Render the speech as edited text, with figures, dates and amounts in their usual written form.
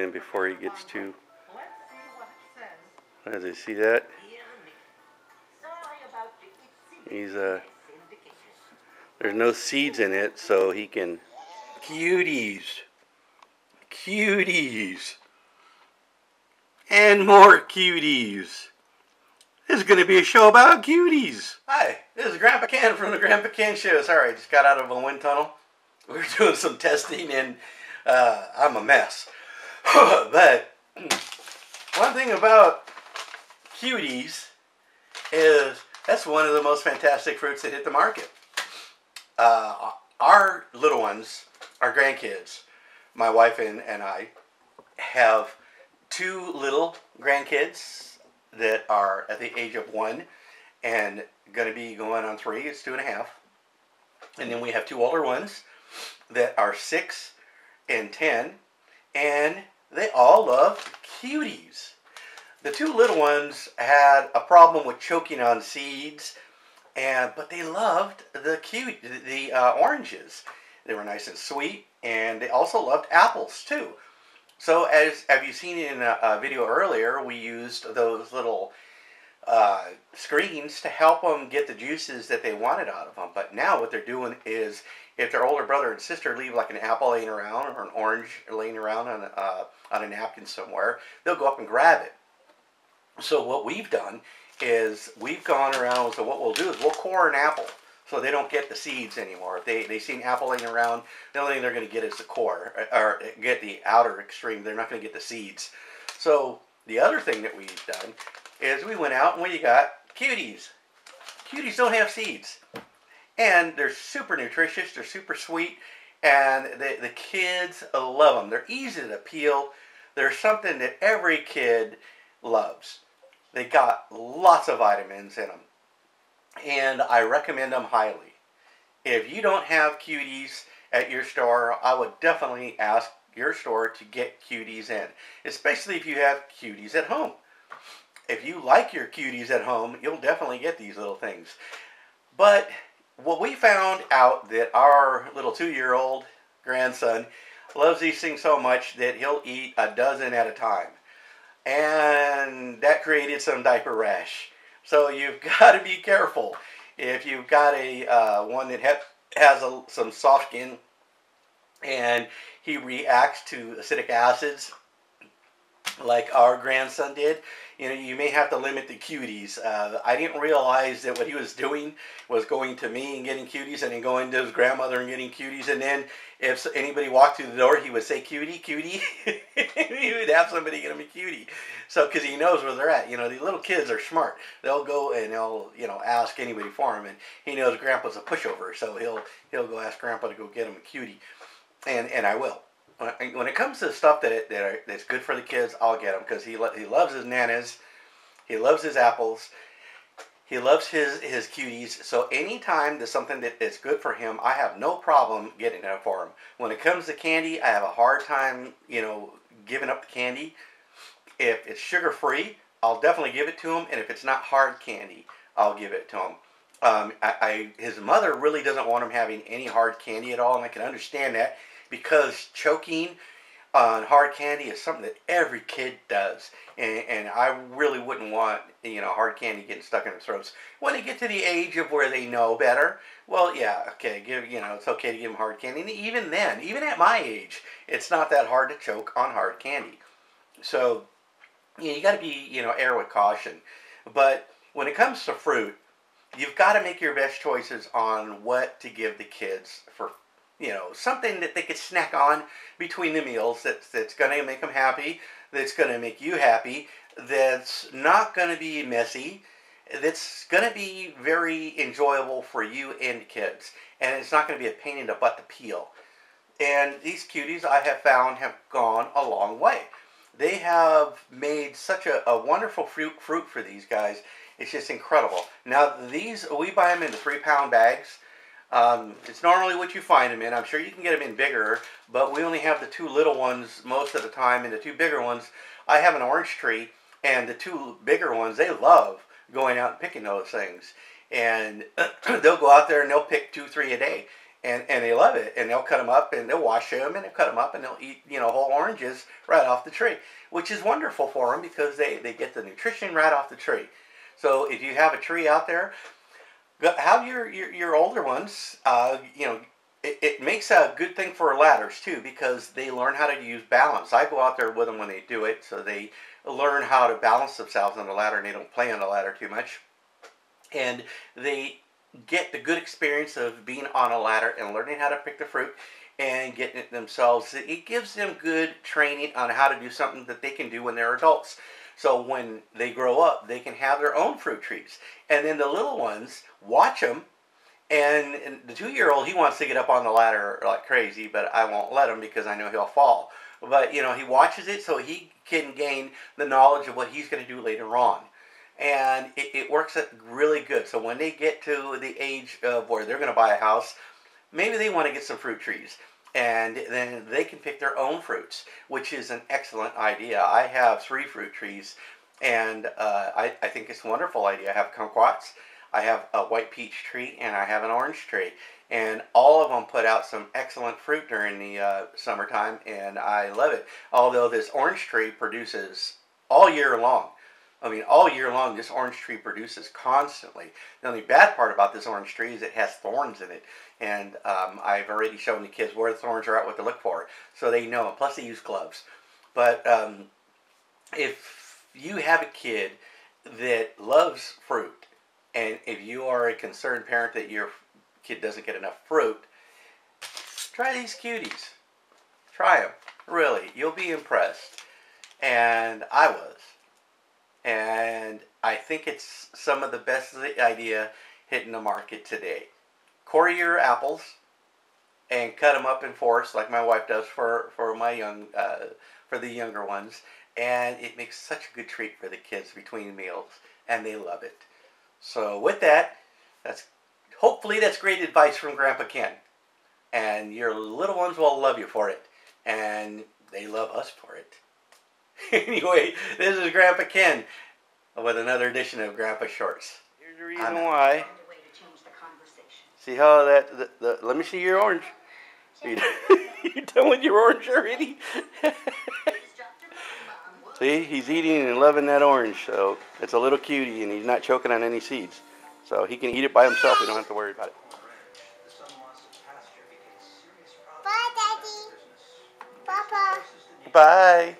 in before he gets too. Does he see that? He's there's no seeds in it, so he can. Cuties, cuties, and more cuties. This is going to be a show about cuties. Hi, this is Grandpa Ken from the Grandpa Ken Show. Sorry, I just got out of a wind tunnel. We were doing some testing and I'm a mess. But one thing about cuties is that's one of the most fantastic fruits that hit the market. Our little ones, our grandkids, my wife and I have two little grandkids that are at the age of 1 and going to be going on 3. It's 2.5. And then we have 2 older ones that are 6 and 10, and they all love cuties. The 2 little ones had a problem with choking on seeds, but they loved the oranges. They were nice and sweet, and they also loved apples too. So as have you seen in a video earlier, we used those little screens to help them get the juices that they wanted out of them. But now what they're doing is, if their older brother and sister leave like an apple laying around or an orange laying around on a napkin somewhere, they'll go up and grab it. So what we've done is we've gone around, so what we'll do is we'll core an apple so they don't get the seeds anymore. If they see an apple laying around, the only thing they're going to get is the core, or get the outer extreme. They're not going to get the seeds. So the other thing that we've done is we went out and we got cuties. Cuties don't have seeds. And they're super nutritious, they're super sweet, and the kids love them. They're easy to peel. They're something that every kid loves. They got lots of vitamins in them. And I recommend them highly. If you don't have cuties at your store, I would definitely ask your store to get cuties in. Especially if you have cuties at home. If you like your cuties at home, you'll definitely get these little things. But what we found out that our little 2-year-old grandson loves these things so much that he'll eat a dozen at a time. And that created some diaper rash. So you've got to be careful. If you've got a one that has some soft skin and he reacts to acidic acids like our grandson did, you know, you may have to limit the cuties. I didn't realize that what he was doing was going to me and getting cuties, and then going to his grandmother and getting cuties, and then if anybody walked through the door, he would say, "Cutie, cutie." He would have somebody get him a cutie. So, because he knows where they're at. You know, these little kids are smart. They'll go and they'll, you know, ask anybody for him, and he knows Grandpa's a pushover, so he'll go ask Grandpa to go get him a cutie, and I will. When it comes to stuff that's good for the kids, I'll get him, because he loves his nanas, he loves his apples, he loves his cuties. So anytime there's something that's good for him, I have no problem getting it for him. When it comes to candy, I have a hard time, you know, giving up the candy. If it's sugar-free, I'll definitely give it to him, and if it's not hard candy, I'll give it to him. His mother really doesn't want him having any hard candy at all, and I can understand that, because choking on hard candy is something that every kid does, and I really wouldn't want, you know, hard candy getting stuck in their throats. When they get to the age of where they know better, well, yeah, okay, it's okay to give them hard candy. And even then, even at my age, it's not that hard to choke on hard candy. So, you got to be, you know, err with caution. But when it comes to fruit, you've got to make your best choices on what to give the kids for, you know, something that they could snack on between the meals that's going to make them happy, that's going to make you happy, that's not going to be messy, that's going to be very enjoyable for you and the kids, and it's not going to be a pain in the butt to peel. And these cuties, I have found, have gone a long way. They have made such a wonderful fruit for these guys. It's just incredible. Now, these, we buy them in the 3-pound bags. It's normally what you find them in. I'm sure you can get them in bigger, but we only have the 2 little ones most of the time, and the 2 bigger ones, I have an orange tree, and the 2 bigger ones, they love going out and picking those things. And they'll go out there and they'll pick 2, 3 a day. and they love it. And they'll cut them up and they'll wash them and they'll cut them up and they'll eat, you know, whole oranges right off the tree, which is wonderful for them because they get the nutrition right off the tree. So if you have a tree out there, have your older ones, you know, it makes a good thing for ladders too because they learn how to use balance. I go out there with them when they do it, so they learn how to balance themselves on the ladder and they don't play on the ladder too much. And they get the good experience of being on a ladder and learning how to pick the fruit and getting it themselves. It gives them good training on how to do something that they can do when they're adults. So when they grow up, they can have their own fruit trees. And then the little ones watch them. And the 2-year-old, he wants to get up on the ladder like crazy, but I won't let him because I know he'll fall. But, you know, he watches it so he can gain the knowledge of what he's going to do later on. And it works out really good. So when they get to the age of where they're going to buy a house, maybe they want to get some fruit trees. And then they can pick their own fruits, which is an excellent idea. I have 3 fruit trees, and I think it's a wonderful idea. I have kumquats, I have a white peach tree, and I have an orange tree. And all of them put out some excellent fruit during the summertime, and I love it. Although this orange tree produces all year long. I mean, all year long, this orange tree produces constantly. The only bad part about this orange tree is it has thorns in it. And I've already shown the kids where the thorns are at, what to look for. So they know. Plus, they use gloves. But if you have a kid that loves fruit, and if you are a concerned parent that your kid doesn't get enough fruit, try these cuties. Try them. Really. You'll be impressed. And I was. And I think it's some of the best idea hitting the market today. Core your apples and cut them up in fourths like my wife does for the younger ones, and it makes such a good treat for the kids between meals, and they love it. So with that, hopefully that's great advice from Grandpa Ken, and your little ones will love you for it, and they love us for it. Anyway, this is Grandpa Ken with another edition of Grandpa Shorts. Here's the reason why. See how let me see your orange. You done with your orange already? See, he's eating and loving that orange, so it's a little cutie, and he's not choking on any seeds. So he can eat it by himself. We don't have to worry about it. Bye, Daddy. Papa. Bye.